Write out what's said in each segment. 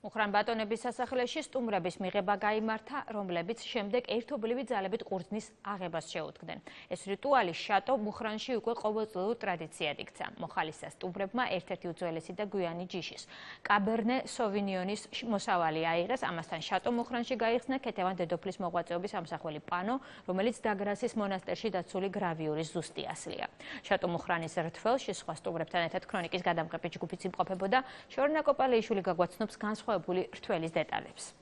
მუხრან ბატონების სასახლეში სტუმრების მიღება გაიმართა, რომლებიც შემდეგ ერთობლივი ძალებით ყურძნის აღებას შეუდგნენ. ეს რიტუალი შატო მუხრანში უკვე ყოველწლიურ ტრადიციად იქცა. მოხალისე სტუმრებმა ერთ-ერთი უძველესი და გვიანი ჯიშის კაბერნე სოვინიონის მოსავალი აიღეს, ამასთან შატო მუხრანში გაიხსნა ქეთევან დედოფლის მოღვაწეობის ამსახველი პანო, რომელიც დაგრასის მონასტერში დაცული გრავიურის ზუსტი ასლია. შატო მუხრანის რთველში სხვა სტუმრებთან ერთად ქრონიკის გადამღები ჯგუფიც იმყოფებოდა. შორნა კოპალეიშვილი გაგვაცნობს განსხვავებული რთველის დეტალებს.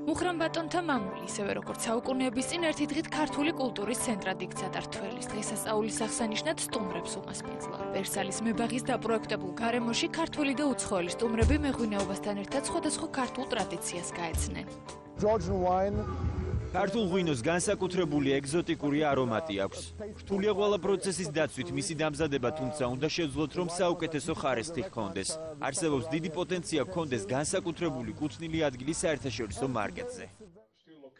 მუხრან ბატონთა მამული, ისევე როგორც საუკუნეების წინ ერთი დღით ქართული კულტურის ცენტრად იქცა და რთველის დღესასწაულის აღსანიშნად სტუმრებს უმასპინძლა. ვერსალის მებაღის დაპროექტებულ გარემოში ქართული და უცხოელი სტუმრები მეღვინეობასთან ერთად სხვადასხვა ქართულ ტრადიციას გაეცნენ. ქართულ ღვინოს განსაკუთრებული ეგზოტიკური არომატი აქვს. რთულია ყველა პროცესის დაცვით მისი დამზადება, თუმცა უნდა შევძლოთ, რომ საუკეთესო ხარესთი ჰქონდეს. არსებობს დიდი პოტენცია ჰქონდეს განსაკუთრებული კუთვნილი ადგილი საერთაშორისო მარკეტზე.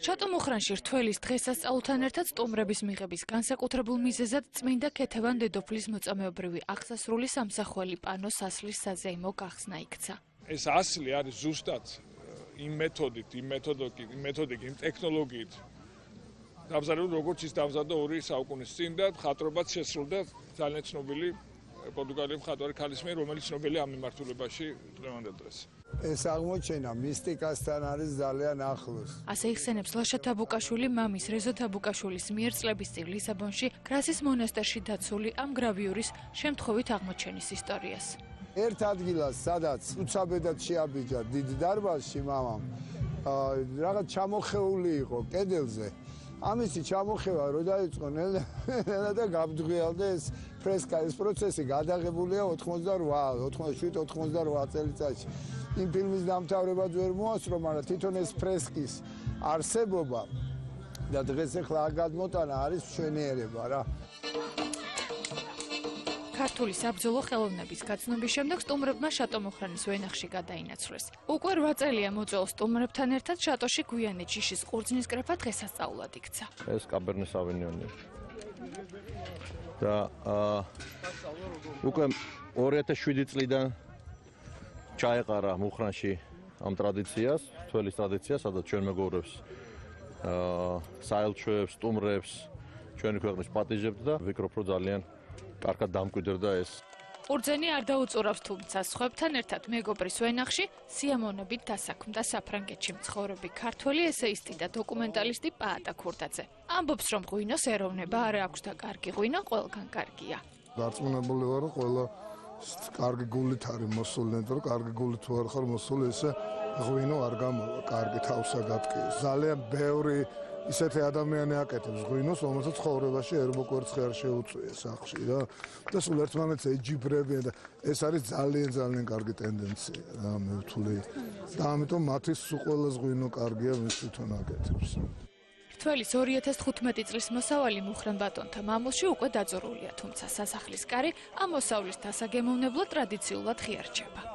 შატო მუხრანში რთველის დღესასწაულთან ერთად სტუმრების მიღების განსაკუთრებულ მიზეზად წმინდა ქეთევან დედოფლის მოწამეობრივი აღსასრული სამსახველი პანო სასლის საზეიმო გახსნა იქცა. ეს ასლი არის ზუსტად იმ მეთოდით, იმ ტექნოლოგიით დამზადებული, როგორც ის დამზადდა 2 საუკუნის წინ და მხატვრობაც შესრულდა ძალიან ცნობილი პორტუგალიელი მხატვარი ქალის მიერ, რომელიც ცნობილია ამ მიმართულებაში დღევანდელ დღეს. ეს აღმოჩენა მისტიკასთან არის ძალიან ახლოს. ასე იხსენებს ლაშა თაბუკაშვილი მამის რეზო თაბუკაშვილის მიერ წლების წინ ლისაბონში გრასის მონასტერში დაცული ამ გრავიურის შემთხვევით აღმოჩენის ისტორიას. ერთ ადგილას, სადაც უცაბედად შეაბიჯა დიდ დარბაზში მამამ, რაღაც ჩამოხეული იყო კედელზე. ამისი ჩამოხევა რო დაიწყო ნელა და გაბძღიალდა ეს ფრესკა, ეს პროცესი გადაღებულია 87-88 წელიწადში. იმ ფილმის დამთავრებად ვერ მოასწრო, მაგრამ თვითონ ეს ფრესკის არსებობა და დღეს ახლა გადმოტანა არის მშვენიერება რა. ქართული საბრძოლო ხელოვნების გაცნობის შემდეგ სტუმრებმა შატო მუხრანის ვენახში გადაინაცვლეს. უკვე 8 წელია მოწვეულ სტუმრებთან ერთად შატოში გვიანი ჯიშის ყურძნის კრეფა დღესასწაულად იქცა. ეს კაბერნე სავინიონი. და უკვე 2007 წლიდან ჩაეყარა მუხრანში ამ ტრადიციას, რთველის ტრადიციას, სადაც ჩვენ მეგობრებს საელჩოებს, სტუმრებს, ჩვენი ქვეყნის პატიჟებთ და ვფიქრობ, რომ ძალიან კარგად დამკვიდრდა ეს. ყურძენი არ დაუწურავს, თუმცა სხვებთან ერთად მეგობრის ვენახში სიამოვნებით დასაქმდა საფრანგეთში მცხოვრები ქართველი ესეისტი და დოკუმენტალისტი პაატა ქურდაძე. ამბობს, რომ ღვინოს ეროვნება არ აქვს და კარგი ღვინო ყველგან კარგია. დარწმუნებული ვარ, რომ ყველა კარგი გულით არის მოსული, იმიტომ რომ კარგი გულით ვარ ხარ მოსული, ესე ღვინო არ გამოვა კარგი თავსა გატკიეს. ძალიან ბევრი ისეთი ადამიანი აკეთებს ღვინოს, რომელსაც ცხოვრებაში ერმოკვერცხი არ შეუწვია სახლში და სულ ერთმანეთს ეჯიბრებიან და ეს არის ძალიან კარგი ტენდენცია რა მე ვთვლი. და ამიტომ მათთვის სულ ყველაზე ღვინო კარგია, ვინც თვითონ აკეთებს. რთველის 2015 წლის მოსავალი მუხრან ბატონთა მამულში უკვე დაძორულია, თუმცა სასახლის კარი ამ მოსავლის დასაგემოვნებლად ტრადიციულად ღიარჩება.